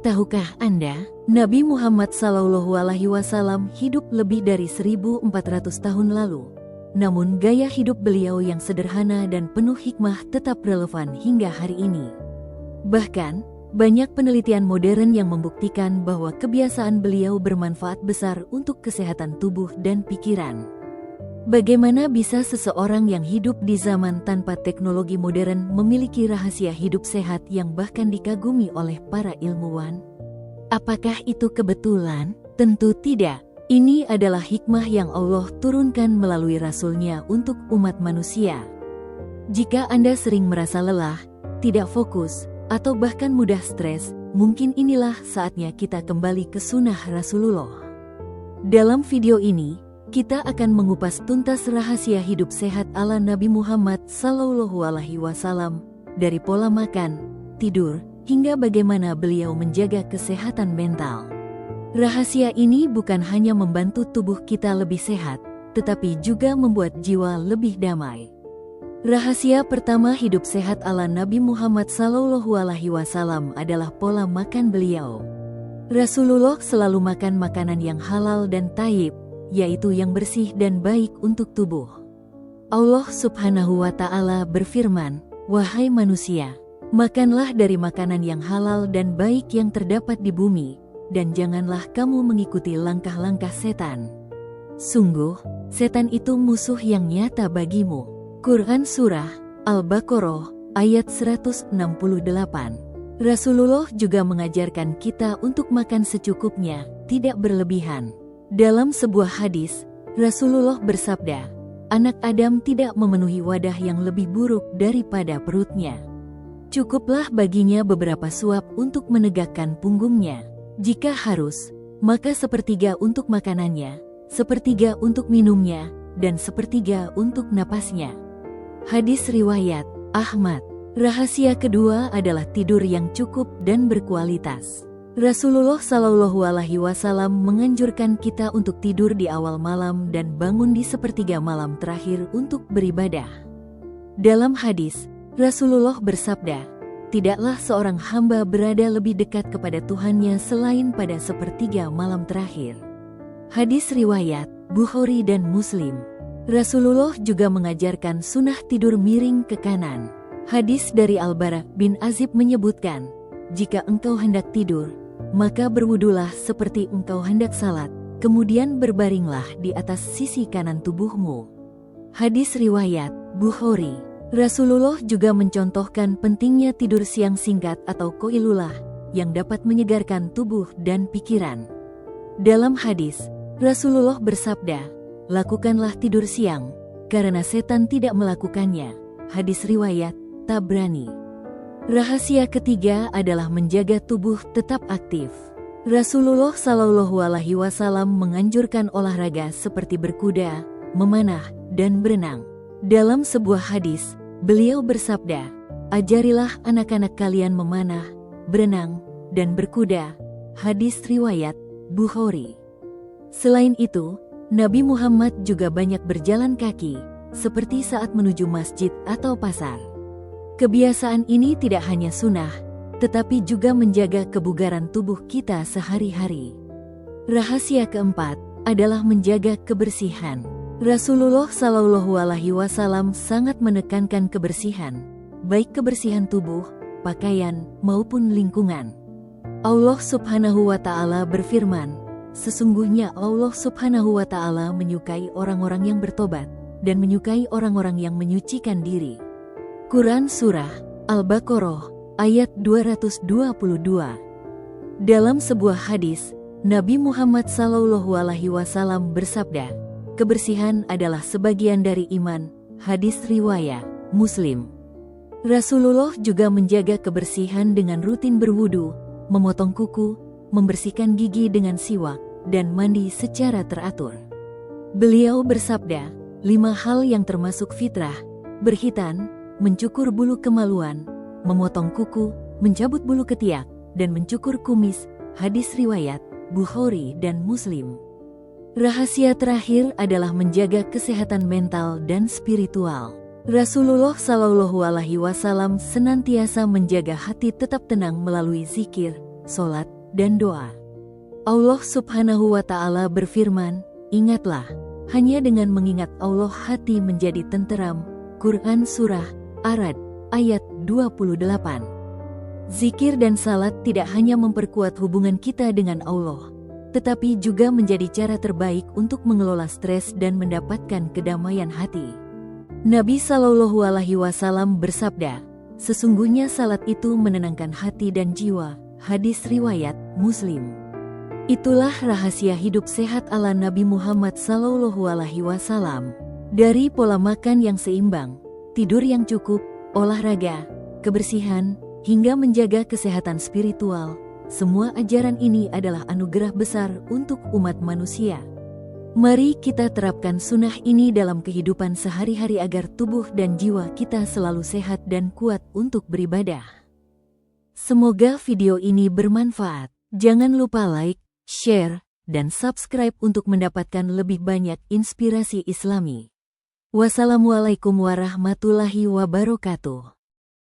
Tahukah Anda, Nabi Muhammad SAW hidup lebih dari 1400 tahun lalu. Namun gaya hidup beliau yang sederhana dan penuh hikmah tetap relevan hingga hari ini. Bahkan, banyak penelitian modern yang membuktikan bahwa kebiasaan beliau bermanfaat besar untuk kesehatan tubuh dan pikiran. Bagaimana bisa seseorang yang hidup di zaman tanpa teknologi modern memiliki rahasia hidup sehat yang bahkan dikagumi oleh para ilmuwan? Apakah itu kebetulan? Tentu tidak. Ini adalah hikmah yang Allah turunkan melalui Rasul-Nya untuk umat manusia. Jika Anda sering merasa lelah, tidak fokus, atau bahkan mudah stres, mungkin inilah saatnya kita kembali ke sunnah Rasulullah. Dalam video ini, kita akan mengupas tuntas rahasia hidup sehat ala Nabi Muhammad SAW, dari pola makan, tidur, hingga bagaimana beliau menjaga kesehatan mental. Rahasia ini bukan hanya membantu tubuh kita lebih sehat, tetapi juga membuat jiwa lebih damai. Rahasia pertama hidup sehat ala Nabi Muhammad SAW adalah pola makan beliau. Rasulullah selalu makan makanan yang halal dan thayyib, yaitu yang bersih dan baik untuk tubuh. Allah Subhanahu wa Ta'ala berfirman, "Wahai manusia, makanlah dari makanan yang halal dan baik yang terdapat di bumi, dan janganlah kamu mengikuti langkah-langkah setan. Sungguh, setan itu musuh yang nyata bagimu." Quran Surah Al-Baqarah ayat 168. Rasulullah juga mengajarkan kita untuk makan secukupnya, tidak berlebihan. Dalam sebuah hadis, Rasulullah bersabda, "Anak Adam tidak memenuhi wadah yang lebih buruk daripada perutnya. Cukuplah baginya beberapa suap untuk menegakkan punggungnya. Jika harus, maka sepertiga untuk makanannya, sepertiga untuk minumnya, dan sepertiga untuk napasnya." Hadis riwayat Ahmad. Rahasia kedua adalah tidur yang cukup dan berkualitas. Rasulullah SAW menganjurkan kita untuk tidur di awal malam dan bangun di sepertiga malam terakhir untuk beribadah. Dalam hadis, Rasulullah bersabda, "Tidaklah seorang hamba berada lebih dekat kepada Tuhannya selain pada sepertiga malam terakhir." Hadis riwayat Bukhari dan Muslim. Rasulullah juga mengajarkan sunnah tidur miring ke kanan. Hadis dari Al-Bara bin Azib menyebutkan, "Jika engkau hendak tidur, maka berwudulah seperti engkau hendak salat, kemudian berbaringlah di atas sisi kanan tubuhmu." Hadis riwayat Bukhari. Rasulullah juga mencontohkan pentingnya tidur siang singkat atau qailulah, yang dapat menyegarkan tubuh dan pikiran. Dalam hadis, Rasulullah bersabda, "Lakukanlah tidur siang, karena setan tidak melakukannya." Hadis riwayat Tabrani. Rahasia ketiga adalah menjaga tubuh tetap aktif. Rasulullah SAW menganjurkan olahraga seperti berkuda, memanah, dan berenang. Dalam sebuah hadis, beliau bersabda, "Ajarilah anak-anak kalian memanah, berenang, dan berkuda." Hadis riwayat Bukhari. Selain itu, Nabi Muhammad juga banyak berjalan kaki, seperti saat menuju masjid atau pasar. Kebiasaan ini tidak hanya sunnah, tetapi juga menjaga kebugaran tubuh kita sehari-hari. Rahasia keempat adalah menjaga kebersihan. Rasulullah SAW sangat menekankan kebersihan, baik kebersihan tubuh, pakaian, maupun lingkungan. Allah Subhanahu wa Ta'ala berfirman, "Sesungguhnya Allah Subhanahu wa Ta'ala menyukai orang-orang yang bertobat dan menyukai orang-orang yang menyucikan diri." Quran Surah Al-Baqarah ayat 222. Dalam sebuah hadis, Nabi Muhammad SAW bersabda, "Kebersihan adalah sebagian dari iman." Hadis riwayat Muslim. Rasulullah juga menjaga kebersihan dengan rutin berwudu, memotong kuku, membersihkan gigi dengan siwak, dan mandi secara teratur. Beliau bersabda, 5 hal yang termasuk fitrah: berkhitan, mencukur bulu kemaluan, memotong kuku, mencabut bulu ketiak, dan mencukur kumis. Hadis riwayat Bukhari dan Muslim. Rahasia terakhir adalah menjaga kesehatan mental dan spiritual. Rasulullah SAW senantiasa menjaga hati tetap tenang melalui zikir, sholat, dan doa. Allah Subhanahu wa Ta'ala berfirman, "Ingatlah, hanya dengan mengingat Allah hati menjadi tenteram." Quran Surah Ar-Ra'd ayat 28. Zikir dan salat tidak hanya memperkuat hubungan kita dengan Allah, tetapi juga menjadi cara terbaik untuk mengelola stres dan mendapatkan kedamaian hati. Nabi Shallallahu Alaihi Wasallam bersabda, "Sesungguhnya salat itu menenangkan hati dan jiwa." Hadis riwayat Muslim. Itulah rahasia hidup sehat ala Nabi Muhammad Shallallahu Alaihi Wasallam. Dari pola makan yang seimbang, tidur yang cukup, olahraga, kebersihan, hingga menjaga kesehatan spiritual, semua ajaran ini adalah anugerah besar untuk umat manusia. Mari kita terapkan sunnah ini dalam kehidupan sehari-hari agar tubuh dan jiwa kita selalu sehat dan kuat untuk beribadah. Semoga video ini bermanfaat. Jangan lupa like, share, dan subscribe untuk mendapatkan lebih banyak inspirasi Islami. Wassalamualaikum warahmatullahi wabarakatuh.